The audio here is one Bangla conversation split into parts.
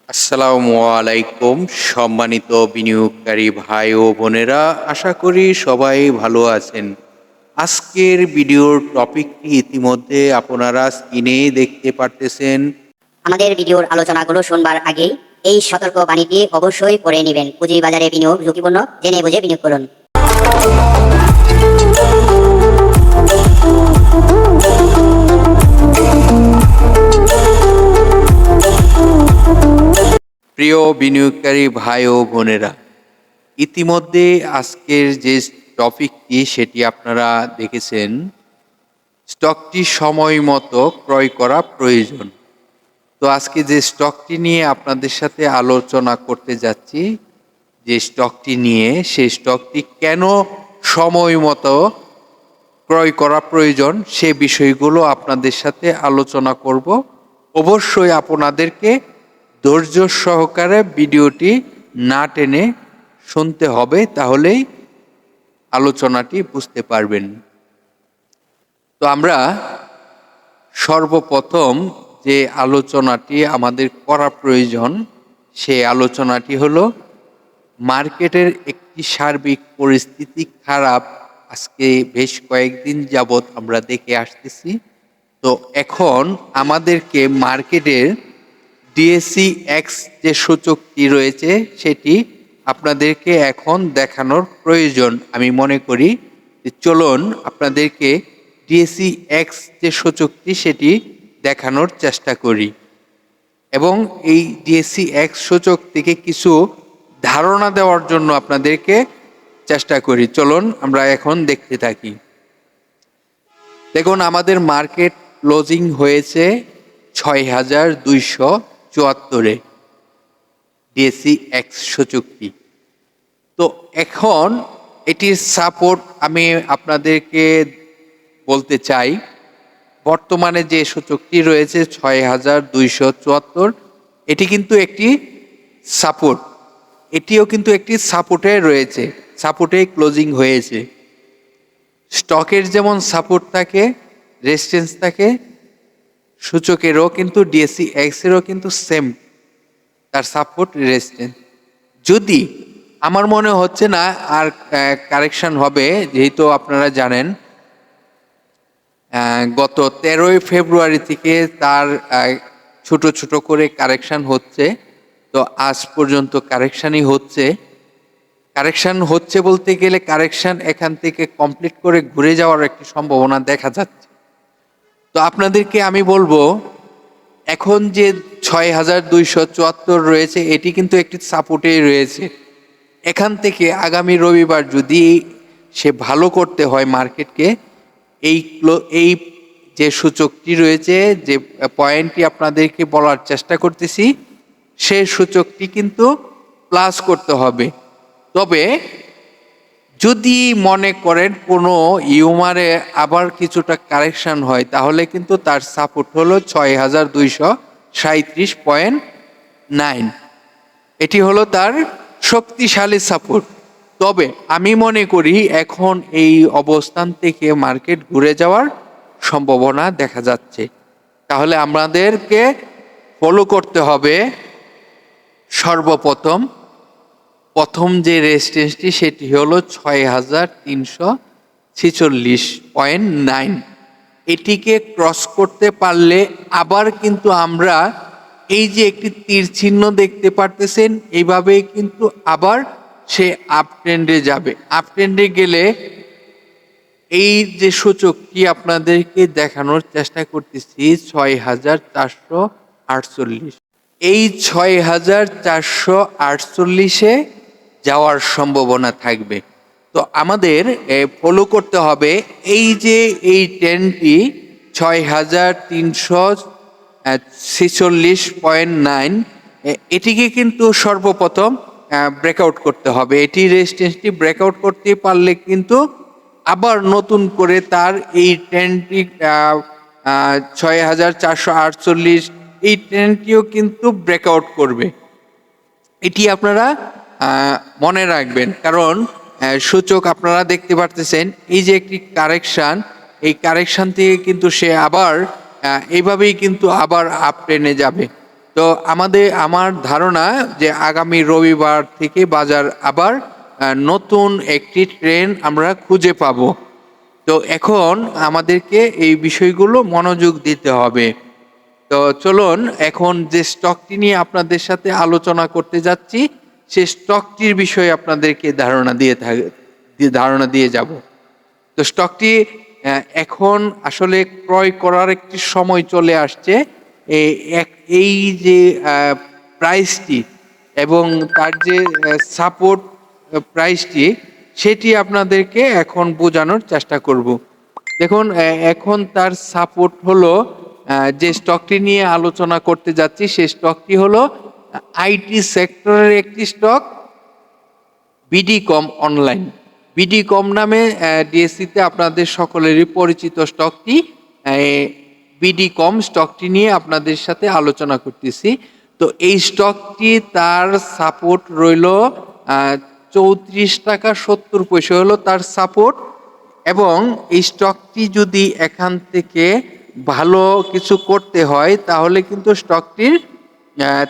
আসসালামু আলাইকুম সম্মানিত বিনিয়োগকারী ভাই ও বোনেরা, আশা করি সবাই ভালো আছেন। আজকের ভিডিওর টপিকটি ইতিমধ্যে আপনারা স্ক্রিনে দেখতে পারতেছেন। আমাদের ভিডিওর আলোচনাগুলো শুনবার আগেই এই সতর্ক বাণীটি অবশ্যই পড়ে নেবেন। পুঁজিবাজারে বিনিয়োগ ঝুঁকিপূর্ণ, জেনে বুঝে বিনিয়োগ করুন। প্রিয় বিনিয়োগকারী ভাই ও বোনেরা, ইতিমধ্যে আজকের যে টপিকটি সেটি আপনারা দেখেছেন। স্টকটি সময় মতো ক্রয় করা প্রয়োজন। তো আজকে যে স্টকটি নিয়ে আপনাদের সাথে আলোচনা করতে যাচ্ছি, যে স্টকটি নিয়ে, সেই স্টকটি কেন সময় মতো ক্রয় করা প্রয়োজন, সে বিষয়গুলো আপনাদের সাথে আলোচনা করব। অবশ্যই আপনাদেরকে ধৈর্য সহকারে ভিডিওটি না টেনে শুনতে হবে, তাহলেই আলোচনাটি বুঝতে পারবেন। তো আমরা সর্বপ্রথম যে আলোচনাটি আমাদের করা প্রয়োজন, সেই আলোচনাটি হলো মার্কেটের একটি সার্বিক পরিস্থিতি খারাপ। আজকে বেশ কয়েকদিন যাবৎ আমরা দেখে আসতেছি। তো এখন আমাদেরকে মার্কেটের ডিএসসি এক্স যে সূচকটি রয়েছে সেটি আপনাদেরকে এখন দেখানোর প্রয়োজন। আমি মনে করি যে চলুন আপনাদেরকে ডিএসসি এক্স যে সূচকটি সেটি দেখানোর চেষ্টা করি এবং এই ডিএসসি এক্স সূচক থেকে কিছু ধারণা দেওয়ার জন্য আপনাদেরকে চেষ্টা করি। চলুন আমরা এখন দেখতে থাকি। দেখুন, আমাদের মার্কেট ক্লোজিং হয়েছে ৬,২৭৪-এ ডিএসসি এক্স সূচকটি। তো এখন এটির সাপোর্ট আমি আপনাদেরকে বলতে চাই। বর্তমানে যে সূচকটি রয়েছে ৬,২৭৪, এটি কিন্তু একটি সাপোর্ট, এটিও কিন্তু একটি সাপোর্টে রয়েছে, সাপোর্টে ক্লোজিং হয়েছে। স্টকের যেমন সাপোর্ট থাকে, রেজিস্ট্যান্স থাকে, সূচকেরও কিন্তু ডিএসসি এক্সেরও কিন্তু সেম, তার সাপোর্ট রেজিস্ট্যান্স। যদি আমার মনে হচ্ছে না আর কারেকশন হবে, যেহেতু আপনারা জানেন গত 13ই ফেব্রুয়ারি থেকে তার ছোট ছোট করে কারেকশন হচ্ছে। তো আজ পর্যন্ত কারেকশনই হচ্ছে। কারেকশন হচ্ছে বলতে গেলে কারেকশন এখান থেকে কমপ্লিট করে ঘুরে যাওয়ার একটি সম্ভাবনা দেখা যাচ্ছে। তো আপনাদেরকে আমি বলবো, এখন যে ৬,২৭৪ রয়েছে এটি কিন্তু একটি সাপোর্টেই রয়েছে। এখান থেকে আগামী রবিবার যদি সে ভালো করতে হয় মার্কেটকে, এই যে সূচকটি রয়েছে, যে পয়েন্টটি আপনাদেরকে বলার চেষ্টা করতেছি, সেই সূচকটি কিন্তু প্লাস করতে হবে। তবে যদি মনে করেন কোনো ইউমারে আবার কিছুটা কারেকশন হয়, তাহলে কিন্তু তার সাপোর্ট হলো ৬,২৩৭.৯। এটি হলো তার শক্তিশালী সাপোর্ট। তবে আমি মনে করি এখন এই অবস্থান থেকে মার্কেট ঘুরে যাওয়ার সম্ভাবনা দেখা যাচ্ছে। তাহলে আমাদেরকে ফলো করতে হবে সর্বপ্রথম প্রথম যে রেজিস্ট্যান্সটি সেটি হলো ৬,৩৪৬.৯। এটিকে ক্রস করতে পারলে আবার কিন্তু আমরা এই যে একটি তীর চিহ্ন দেখতে পারতেছেন, এইভাবেই কিন্তু আবার সে আপ ট্রেন্ডে যাবে। আপ ট্রেন্ডে গেলে এই যে সূচকটি আপনাদেরকে দেখানোর চেষ্টা করতেছি ৬,৪৪৮, এই ৬,৪৪৮-এ যাওয়ার সম্ভাবনা থাকবে। তো আমাদের ফলো করতে হবে এই যে এই ট্রেন্ডটি ৬,৩৪৬.৯, এটিকে কিন্তু সর্বপ্রথম ব্রেকআউট করতে হবে। এটি রেজিস্ট্যান্সটি ব্রেকআউট করতে পারলে কিন্তু আবার নতুন করে তার এই ট্রেন্ডটি ৬,৪৪৮, এই ট্রেন্ডটিও কিন্তু ব্রেকআউট করবে। এটি আপনারা মনে রাখবেন, কারণ সূচক আপনারা দেখতে পারতেছেন এই যে একটি কারেকশন, এই কারেকশন থেকে কিন্তু সে আবার এইভাবেই কিন্তু আবার আপ ট্রেনে যাবে। তো আমার ধারণা যে আগামী রবিবার থেকে বাজার আবার নতুন একটি ট্রেন্ড আমরা খুঁজে পাবো। তো এখন আমাদেরকে এই বিষয়গুলো মনোযোগ দিতে হবে। তো চলুন এখন যে স্টকটি নিয়ে আপনাদের সাথে আলোচনা করতে যাচ্ছি, সেই স্টকটির বিষয়ে আপনাদেরকে ধারণা দিয়ে যাব। তো স্টকটি এখন আসলে ক্রয় করার একটি সময় চলে আসছে। এই যে প্রাইসটি এবং তার যে সাপোর্ট প্রাইসটি, সেটি আপনাদেরকে এখন বোঝানোর চেষ্টা করব। দেখুন, এখন তার সাপোর্ট হলো, যে স্টকটি নিয়ে আলোচনা করতে যাচ্ছি সেই স্টকটি হলো আইটি সেক্টরের একটি স্টক, বিডি-কম অনলাইন। বিডি-কম নামে ডিএসসিতে আপনাদের সকলেরই পরিচিত স্টকটি। বিডি-কম স্টকটি নিয়ে আপনাদের সাথে আলোচনা করতেছি। তো এই স্টকটি তার সাপোর্ট রইল 34.70 টাকা হলো তার সাপোর্ট। এবং এই স্টকটি যদি এখান থেকে ভালো কিছু করতে হয় তাহলে কিন্তু স্টকটির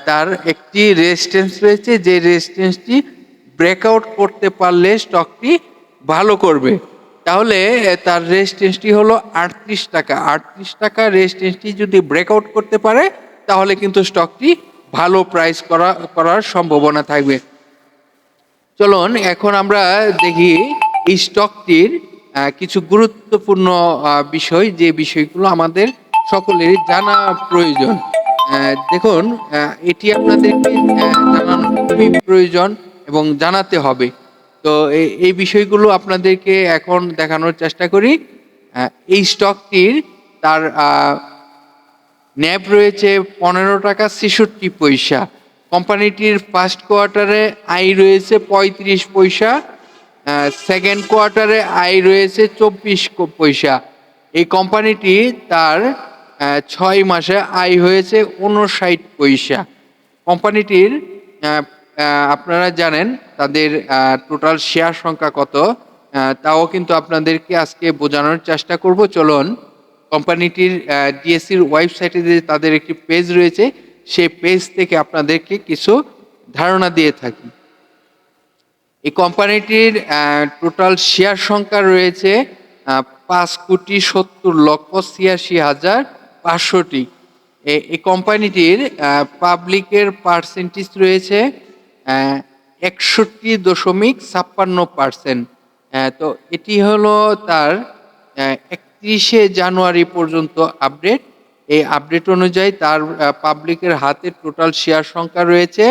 তার একটি রেজিস্ট্যান্স রয়েছে, যে রেজিস্ট্যান্সটি ব্রেকআউট করতে পারলে স্টকটি ভালো করবে। তাহলে তার রেজিস্ট্যান্সটি হলো 38 টাকা। 38 টাকা রেজিস্ট্যান্সটি যদি ব্রেকআউট করতে পারে তাহলে কিন্তু স্টকটি ভালো প্রাইস করার সম্ভাবনা থাকবে। চলুন এখন আমরা দেখি এই স্টকটির কিছু গুরুত্বপূর্ণ বিষয়, যে বিষয়গুলো আমাদের সকলেরই জানা প্রয়োজন। দেখুন, এটি আপনাদেরকে জানানো খুবই প্রয়োজন এবং জানাতে হবে। তো এই বিষয়গুলো আপনাদেরকে এখন দেখানোর চেষ্টা করি। এই স্টকটির তার ন্যাব রয়েছে 15 টাকা 66 পয়সা। কোম্পানিটির ফার্স্ট কোয়ার্টারে আয় রয়েছে 35 পয়সা, সেকেন্ড কোয়ার্টারে আয় রয়েছে 24 পয়সা। এই কোম্পানিটি তার 6 মাসে আয় হয়েছে 59 পয়সা। কোম্পানিটির আপনারা জানেন তাদের টোটাল শেয়ার সংখ্যা কত, তাও কিন্তু আপনাদেরকে আজকে বোঝানোর চেষ্টা করব। চলুন, কোম্পানিটির ডিএসসির ওয়েবসাইটে যে তাদের একটি পেজ রয়েছে, সেই পেজ থেকে আপনাদেরকে কিছু ধারণা দিয়ে থাকি। এই কোম্পানিটির টোটাল শেয়ার সংখ্যা রয়েছে 5,70,86,500টি। এই কোম্পানিটির পাবলিকের পার্সেন্টেজ রয়েছে 61.56%। তো এটি হলো তার 31শে জানুয়ারি পর্যন্ত আপডেট। এই আপডেট অনুযায়ী তার পাবলিকের হাতে টোটাল শেয়ার সংখ্যা রয়েছে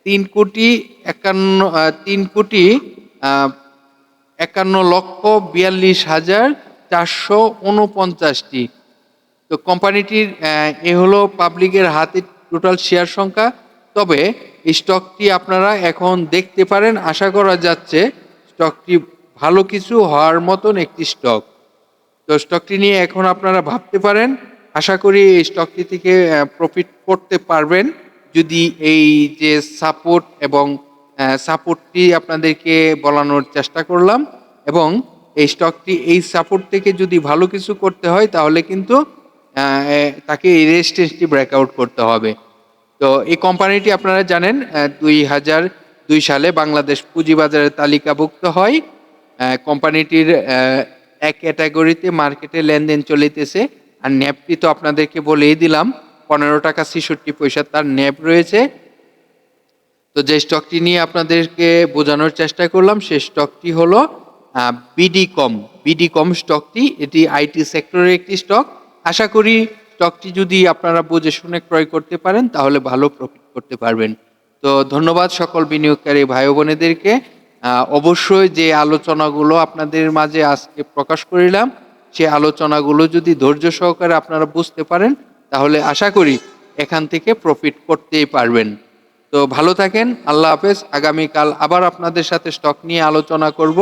3,51,42,449টি। তো কোম্পানিটির এ হলো পাবলিকের হাতে টোটাল শেয়ার সংখ্যা। তবে এই স্টকটি আপনারা এখন দেখতে পারেন, আশা করা যাচ্ছে স্টকটি ভালো কিছু হওয়ার মতন একটি স্টক। তো স্টকটি নিয়ে এখন আপনারা ভাবতে পারেন। আশা করি এই স্টকটি থেকে প্রফিট করতে পারবেন যদি এই যে সাপোর্ট এবং সাপোর্টটি আপনাদেরকে বলানোর চেষ্টা করলাম। এবং এই স্টকটি এই সাপোর্ট থেকে যদি ভালো কিছু করতে হয় তাহলে কিন্তু তাকে এই রেজিস্ট্যান্সটি ব্রেকআউট করতে হবে। তো এই কোম্পানিটি আপনারা জানেন 2002 সালে বাংলাদেশ পুঁজিবাজারে তালিকাভুক্ত হয়। কোম্পানিটির এক ক্যাটাগরিতে মার্কেটে লেনদেন চলিতেছে। আর ন্যাবটি তো আপনাদেরকে বলেই দিলাম, 15 টাকা 66 পয়সা তার ন্যাব রয়েছে। তো যে স্টকটি নিয়ে আপনাদেরকে বোঝানোর চেষ্টা করলাম সেই স্টকটি হলো বিডি-কম। বিডি-কম স্টকটি, এটি আইটি সেক্টরের একটি স্টক। আশা করি স্টকটি যদি আপনারা বুঝে শুনে ক্রয় করতে পারেন তাহলে ভালো প্রফিট করতে পারবেন। তো ধন্যবাদ সকল বিনিয়োগকারী ভাই বোনেদেরকে। অবশ্যই যে আলোচনাগুলো আপনাদের মাঝে আজকে প্রকাশ করিলাম, সে আলোচনাগুলো যদি ধৈর্য সহকারে আপনারা বুঝতে পারেন তাহলে আশা করি এখান থেকে প্রফিট করতেই পারবেন। তো ভালো থাকেন, আল্লাহ হাফেজ। আগামীকাল আবার আপনাদের সাথে স্টক নিয়ে আলোচনা করব।